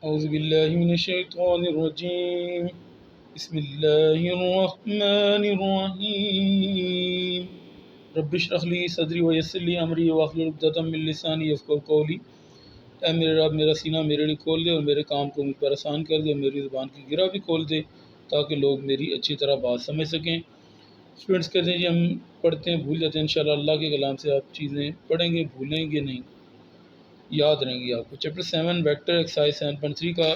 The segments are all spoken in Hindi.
औज़ुबिल्लाहिमिनश्शैतानिर्रजीम बिस्मिल्लाहिर्रहमानिर्रहीम रब्बिश्रह ली सदरी व यस्सिर ली अमरी वाहलुल उक़दतम मिन लिसानी यफ़क़हू क़ौली। ऐ मेरे रब, मेरा सीना मेरे लिए खोल दे और मेरे काम को मुझ पर आसान कर दे और मेरी ज़ुबान की गिरा भी खोल दे ताकि लोग मेरी अच्छी तरह बात समझ सकें। स्टूडेंट्स कहते हैं जी हम पढ़ते हैं भूल जाते हैं, इंशाल्लाह अल्लाह के कलाम से आप चीज़ें पढ़ेंगे भूलेंगे नहीं, याद रहेंगी आपको। चैप्टर 7 वेक्टर एक्सरसाइज 7.3 का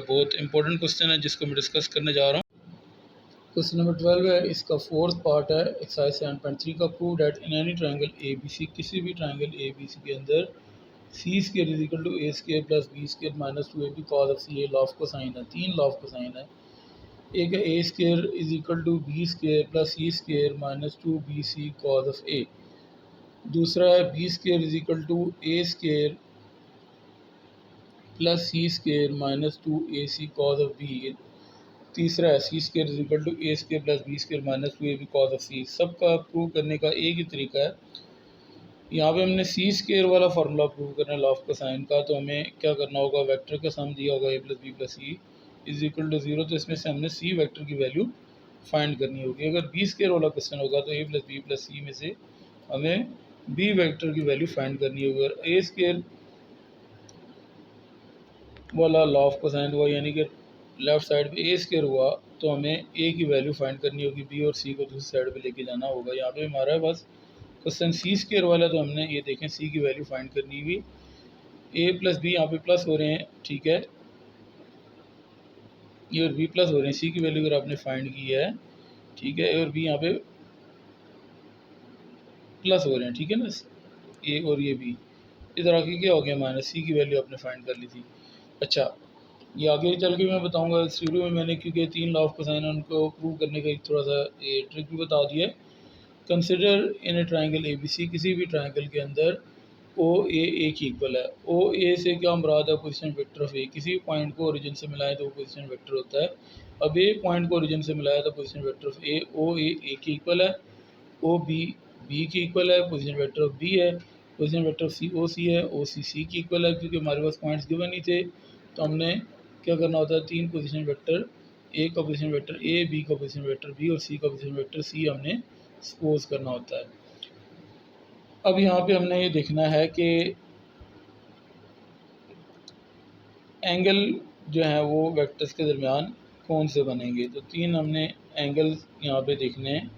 बहुत इंपॉर्टेंट क्वेश्चन है जिसको मैं डिस्कस करने जा रहा हूँ। क्वेश्चन नंबर 12 है, इसका फोर्थ पार्ट है एक्सरसाइज 7.3 का। Prove that in any triangle A B C, किसी भी ट्रायंगल ए बी सी के अंदर C square is equal to A square plus B square minus 2ab cos of C. A law of cosine है, तीन लॉ ऑफ कोसाइन है। एक है A square is equal to B square plus C square minus 2bc cos of A. दूसरा है B square is equal to A square plus C square minus 2ac cos of B. तीसरा है C square is equal to A square plus B square minus 2ab cos of C. सबका प्रूव करने का एक ही तरीका है। यहाँ पे हमने सी स्क्वायर वाला फार्मूला प्रूव करना है लॉ ऑफ कोसाइन का, तो हमें क्या करना होगा, वेक्टर का सम दिया होगा A plus B plus C is equal to 0, तो इसमें से हमने सी वेक्टर की वैल्यू फाइंड करनी होगी। अगर बी स्क्वायर वाला क्वेश्चन होगा तो A plus B plus C में से हमें बी वेक्टर की वैल्यू फाइंड करनी होगी। अगर ए स्क्वायर वाला लॉ ऑफ कोसाइन हुआ यानी कि लेफ्ट साइड पे ए स्क्वायर हुआ तो हमें ए की वैल्यू फाइंड करनी होगी, बी और सी को दूसरी साइड पे लेके जाना होगा। यहाँ पे हमारा बस क्वेश्चन सी स्क्वायर वाला, तो हमने ये देखें सी की वैल्यू फाइंड करनी हुई। ए प्लस बी यहाँ पे प्लस हो रहे हैं, ठीक है, ए और बी प्लस हो रहे हैं। सी की वैल्यू अगर आपने फाइंड की है, ठीक है, ए और बी यहाँ पे प्लस हो रहे हैं, ठीक है ना, ए और ये बी। इधर आके क्या हो गया, माइनस, सी की वैल्यू आपने फाइंड कर ली थी। अच्छा, ये आगे चल के मैं बताऊंगा। शुरू में मैंने क्योंकि तीन लॉ ऑफ कोसाइन उनको प्रूव करने का एक थोड़ा सा ये ट्रिक भी बता दिया है। Consider in a triangle A B C, किसी भी ट्राइंगल के अंदर ओ ए की इक्वल है। ओ ए से क्या मुराद है, पोजीशन वेक्टर ऑफ ए। किसी पॉइंट को ओरिजिन से मिलाएं तो वो पोजीशन वेक्टर होता है। अब ए पॉइंट को ओरिजिन से मिलाया तो पोजीशन वेक्टर ऑफ ए। ओ ए की इक्वल है, ओ बी की इक्वल है, पोजीशन वेक्टर ऑफ बी है। पोजीशन वेक्टर ऑफ सी है, ओ सी की इक्वल है। क्योंकि हमारे पास पॉइंट्स गिवन ही थे तो हमने क्या करना होता है, तीन पोजीशन वेक्टर, ए का पोजीशन वेक्टर ए, बी का पोजीशन वेक्टर बी और सी का पोजीशन वेक्टर सी हमने सपोज करना होता है। अब यहाँ पे हमने ये देखना है कि एंगल जो है वो वेक्टर्स के दरमियान कौन से बनेंगे। तो तीन हमने एंगल यहाँ पे देखने हैं।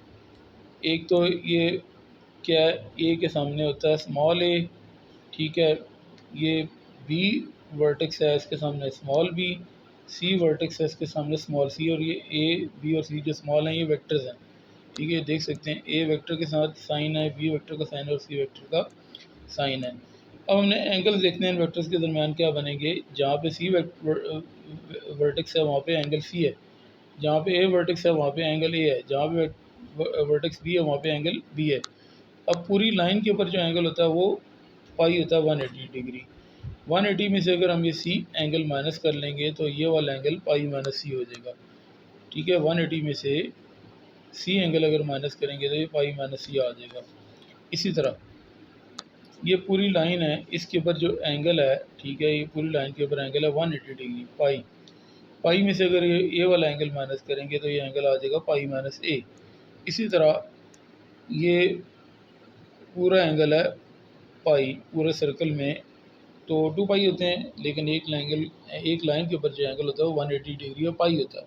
एक तो ये क्या है, ए के सामने होता है स्मॉल ए, ठीक है, ये बी वर्टेक्स है, इसके सामने स्मॉल बी, सी वर्टेक्स है, इसके सामने स्मॉल सी, और ये ए बी और सी जो स्मॉल हैं ये वेक्टर्स हैं, ठीक है। देख सकते हैं ए वेक्टर के साथ साइन है, बी वेक्टर का साइन है और सी वेक्टर का साइन है। अब हमने एंगल्स देखने हैं वेक्टर्स के दरमियान क्या बनेंगे। जहाँ पे सी वर्टेक्स है वहाँ पे एंगल सी है, जहाँ पे ए वर्टेक्स है वहाँ पे एंगल ए है, जहाँ पे वर्टेक्स बी है वहाँ पे एंगल बी है। अब पूरी लाइन के ऊपर जो एंगल होता है वो पाई होता है 180 डिग्री। 180 में से अगर हम ये सी एंगल माइनस कर लेंगे तो ये वाला एंगल पाई माइनस सी हो जाएगा, ठीक है। 180 में से सी एंगल अगर माइनस करेंगे तो ये पाई माइनस सी आ जाएगा। इसी तरह ये पूरी लाइन है, इसके ऊपर जो एंगल है, ठीक है, ये पूरी लाइन के ऊपर एंगल है 180 डिग्री पाई में से अगर ये वाला एंगल माइनस करेंगे तो ये एंगल आ जाएगा पाई माइनस ए। इसी तरह ये पूरा एंगल है पाई पूरे सर्कल में, तो 2 पाई होते हैं, लेकिन एक लाइन के ऊपर जो एंगल होता है वो 180 डिग्री और पाई होता है।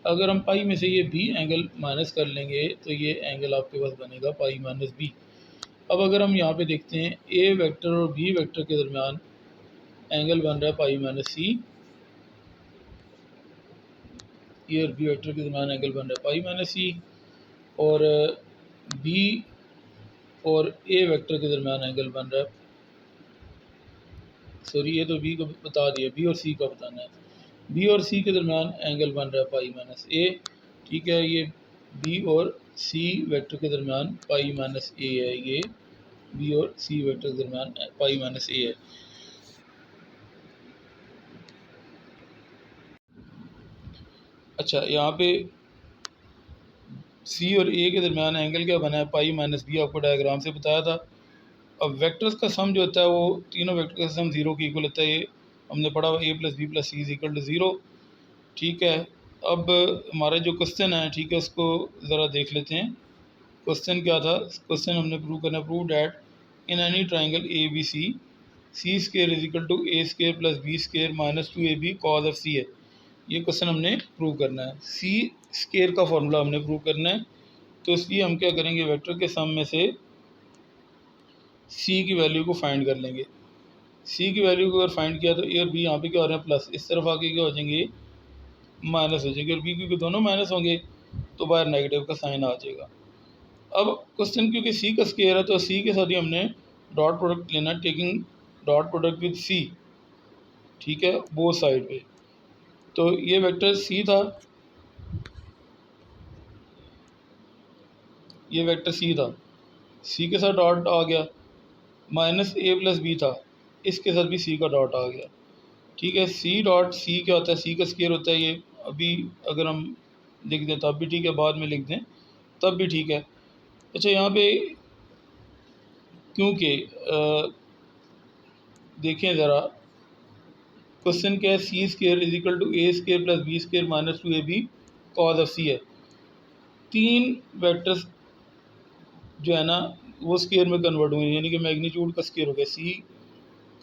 अगर हम पाई में से ये बी एंगल माइनस कर लेंगे तो ये एंगल आपके पास बनेगा पाई माइनस बी। अब अगर हम यहाँ पे देखते हैं ए वेक्टर और बी वेक्टर के दरमियान एंगल बन रहा है पाई माइनस सी, ए और बी वेक्टर के दरमियान एंगल बन रहा है पाई माइनस सी, और बी और ए वेक्टर के दरमियान एंगल बन रहा है, सॉरी ये तो बी को बता दिया, बी और सी का बताना है। बी और सी के दरमियान एंगल बन रहा है पाई माइनस ए, ठीक है। ये बी और सी वेक्टर के दरमियान पाई माइनस ए है, ये बी और सी वेक्टर के दरमियान पाई माइनस ए है। अच्छा, यहाँ पे सी और ए के दरमियान एंगल क्या बना है, पाई माइनस बी, आपको डायग्राम से बताया था। अब वेक्टर्स का सम जो होता है वो तीनों वेक्टर का सम 0 के इक्वल होता है। ये हमने पढ़ा a plus B plus C is equal to 0। ठीक है, अब हमारा जो क्वेश्चन है, ठीक है, उसको ज़रा देख लेते हैं। क्वेश्चन क्या था? क्वेश्चन हमने प्रूव करना, prove that in any triangle A B C square is equal to A square plus B square minus 2ab cos of C है। ये क्वेश्चन हमने प्रूव करना है। सी स्केयर का फॉर्मूला हमने प्रूव करना है, तो इसलिए हम क्या करेंगे, वेक्टर के सम में से सी की वैल्यू को फाइंड कर लेंगे। सी की वैल्यू को अगर फाइंड किया तो ए और बी यहाँ पे क्या हो रहे हैं प्लस, इस तरफ आके क्या हो जाएंगे माइनस हो जाएंगे, और बी क्योंकि दोनों माइनस होंगे तो बाहर नेगेटिव का साइन आ जाएगा। अब क्वेश्चन क्योंकि सी का स्केयर है तो सी के साथ ही हमने डॉट प्रोडक्ट लेना, taking dot product with C, ठीक है, बोथ साइड पे। तो ये वेक्टर सी था, ये वेक्टर सी था, सी के साथ डॉट आ गया, माइनस ए प्लस बी था, इसके साथ भी सी का डॉट आ गया। ठीक है, सी डॉट सी क्या होता है, सी का स्केयर होता है ये। अभी अगर हम लिख दें तब भी ठीक है, बाद में लिख दें तब भी ठीक है। अच्छा, यहाँ पे क्योंकि देखें ज़रा, क्वेश्चन क्या है, C square is equal to A square plus B square minus 2ab cos of C है। तीन वेक्टर्स जो है ना वो स्केयर में कन्वर्ट हुए, यानी कि मैग्नीट्यूड का स्केयर हो गया, सी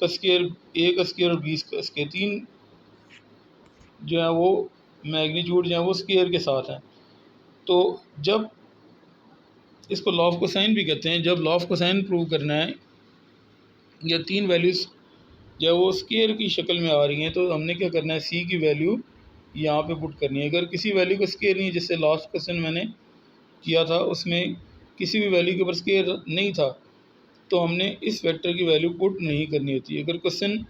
का स्केयर, ए का स्केयर और बी का स्केयर, तीन जो है वो मैग्नीट्यूड जो है वो स्केयर के साथ हैं। तो जब इसको लॉ ऑफ कोसाइन भी कहते हैं, जब लॉ ऑफ कोसाइन प्रूव करना है या तीन वैल्यूज़ जब वो स्केयर की शक्ल में आ रही हैं, तो हमने क्या करना है, सी की वैल्यू यहाँ पे पुट करनी है। अगर किसी वैल्यू का स्केयर नहीं है, जैसे लास्ट क्वेश्चन मैंने किया था उसमें किसी भी वैल्यू के ऊपर स्केयर नहीं था, तो हमने इस वेक्टर की वैल्यू पुट नहीं करनी होती है। अगर क्वेश्चन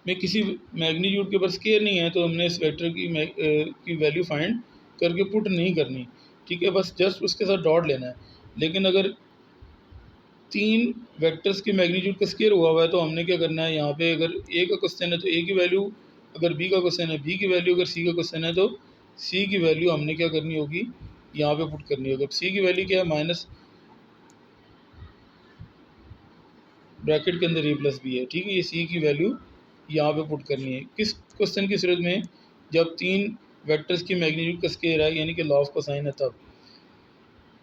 में किसी मैग्नीट्यूड के ऊपर स्केयर नहीं है तो हमने इस वेक्टर की वैल्यू फाइंड करके पुट नहीं करनी, ठीक है, बस जस्ट उसके साथ डॉट लेना है। लेकिन अगर तीन वेक्टर्स के मैग्नीट्यूड का स्केयर हुआ है तो हमने क्या करना है, यहाँ पे अगर ए का क्वेश्चन है तो ए की वैल्यू, अगर बी का क्वेश्चन है बी की वैल्यू, अगर सी का क्वेश्चन है तो सी की वैल्यू हमने क्या करनी होगी, यहाँ पे पुट करनी होगी। अब सी की वैल्यू क्या है, माइनस ब्रैकेट के अंदर ए प्लस बी है, ठीक है, ये सी की वैल्यू यहाँ पे पुट करनी है। किस क्वेश्चन की सूरत में, जब तीन वेक्टर्स की मैग्नीट्यूड का स्केयर है, यानी कि लॉ ऑफ कोसाइन है तब।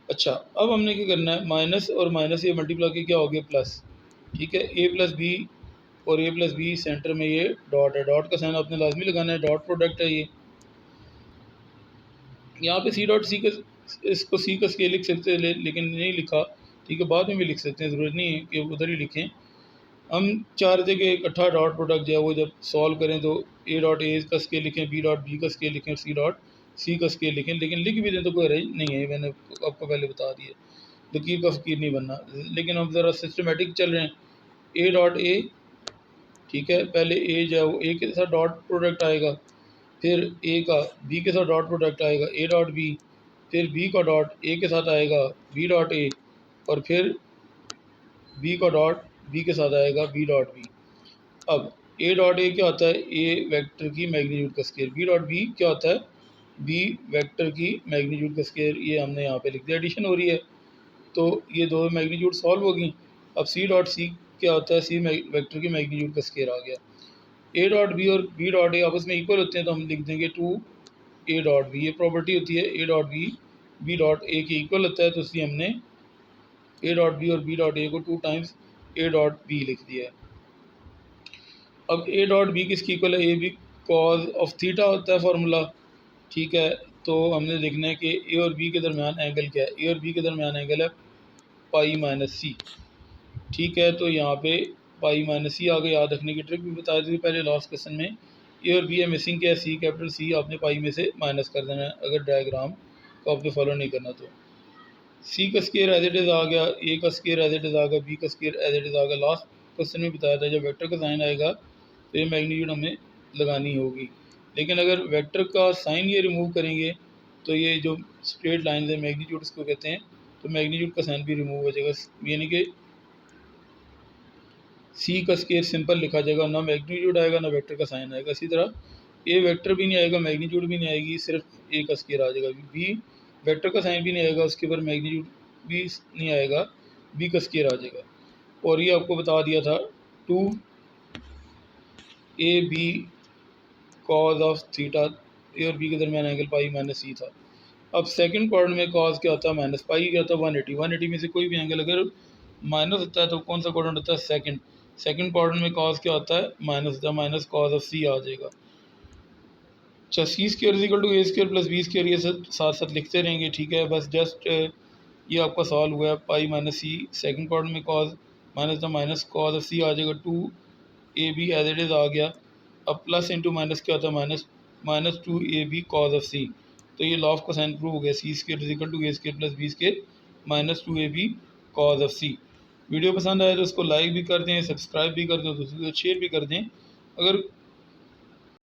अच्छा, अब हमने क्या करना है, माइनस और माइनस ये मल्टीप्लाई के क्या हो गया प्लस, ठीक है, ए प्लस बी और ए प्लस बी सेंटर में ये डॉट है, डॉट का साइन आपने लाजमी लगाना है, डॉट प्रोडक्ट है ये। यहाँ पे सी डॉट सी का, इसको सी का स्केयर लिख सकते हैं लेकिन नहीं लिखा, ठीक है, बाद में भी लिख सकते हैं, ज़रूरत नहीं है कि उधर ही लिखें। हम चाह रहे थे कि इकट्ठा डॉट प्रोडक्ट जो है वो जब सॉल्व करें तो ए डॉट ए का स्केयर लिखें, बी डॉट बी का स्केयर लिखें और सी डॉट सी का स्केयर लिखें, लेकिन लिख भी दें तो कोई हर्ज नहीं है, मैंने आपको पहले बता दिया, लकीर का फ़कीर नहीं बनना। लेकिन हम ज़रा सिस्टमेटिक चल रहे हैं, ए डॉट ए, ठीक है, पहले ए जो है वो ए के साथ डॉट प्रोडक्ट आएगा, फिर ए का बी के साथ डॉट प्रोडक्ट आएगा ए डॉट बी, फिर बी का डॉट ए के साथ आएगा बी डॉट ए, और फिर बी का डॉट बी के साथ आएगा बी डॉट बी। अब ए डॉट ए क्या होता है, ए वेक्टर की मैग्नीट्यूड का स्केयर, बी डॉट बी क्या होता है, बी वेक्टर की मैग्नीट्यूड का स्केयर। ये हमने यहाँ पे लिख दिया, एडिशन हो रही है तो ये दो मैग्नीट्यूड सॉल्व होगी। अब सी डॉट सी क्या होता है, सी वेक्टर की मैग्नीट्यूड का स्केयर आ गया। ए डॉट बी और बी डॉट ए आपस में इक्वल होते हैं तो हम लिख देंगे टू ए डॉट बी, ये प्रॉपर्टी होती है, A dot B dot A के इक्वल होता है, तो इसलिए हमने ए डॉट बी और बी डॉट ए को 2 टाइम्स ए डॉट बी लिख दिया है। अब ए डॉट बी किसकी इक्वल है, A B cos of theta होता है फार्मूला, ठीक है, तो हमने देखना है कि ए और बी के दरमियान एंगल क्या है, ए और बी के दरमियान एंगल है पाई माइनस सी, ठीक है, तो यहाँ पे पाई माइनस सी आगे याद रखने की ट्रिक भी बता दी थी पहले लास्ट क्वेश्चन में। ए और बी है, मिसिंग क्या है, सी कैपिटल सी, आपने पाई में से माइनस कर देना है अगर डायग्राम को आपने फॉलो नहीं करना तो। सी का स्केयर एज इट इज़ आ गया, ए का स्केयर एज इट इज़ आ गया, बी का स्केयर एज इट इज़ आ गया। लास्ट क्वेश्चन में बताया था जब वेक्टर का साइन आएगा तो ये मैग्नीट्यूड हमें लगानी होगी, लेकिन अगर वेक्टर का साइन ये रिमूव करेंगे तो ये जो स्ट्रेट लाइन है मैग्नीट्यूड इसको कहते हैं, तो मैग्नीट्यूड का साइन भी रिमूव हो जाएगा, यानी कि सी का स्केयर सिंपल लिखा जाएगा, ना मैग्नीट्यूड आएगा ना वेक्टर का साइन आएगा। इसी तरह ए वेक्टर भी नहीं आएगा, मैग्नीट्यूड भी नहीं आएगी, सिर्फ ए का स्केयर आ जाएगा। बी वेक्टर का साइन भी नहीं आएगा, उसके ऊपर मैग्नीट्यूड भी नहीं आएगा, बी का स्केयर आ जाएगा। और ये आपको बता दिया था 2 A B cos of theta, A और बी के दरमियान एंगल पाई माइनस सी था। अब सेकंड क्वाड्रेंट में कॉज क्या होता है, माइनस पाई क्या होता है 180। 180 में से कोई भी एंगल अगर माइनस होता है तो कौन सा क्वाड्रेंट होता है, सेकंड। सेकंड क्वाड्रेंट में कॉज क्या होता है, माइनस होता है, माइनस कॉज ऑफ सी आ जाएगा। अच्छा, C square is equal to A square plus B square, ये सब साथ साथ लिखते रहेंगे, ठीक है। बस जस्ट ये आपका सवाल हुआ है, pi minus C second quadrant में cos minus the minus cos of C आ जाएगा, 2ab एज इट इज़ आ गया। अब प्लस इंटू माइनस क्या होता है, minus, minus 2ab cos of C. तो ये लॉ ऑफ कोसाइन प्रूव हो गया, C square is equal to A square plus B square minus 2ab cos of C. Video पसंद आए तो उसको लाइक भी कर दें, सब्सक्राइब भी कर दें, दूसरों को शेयर भी कर दें। अगर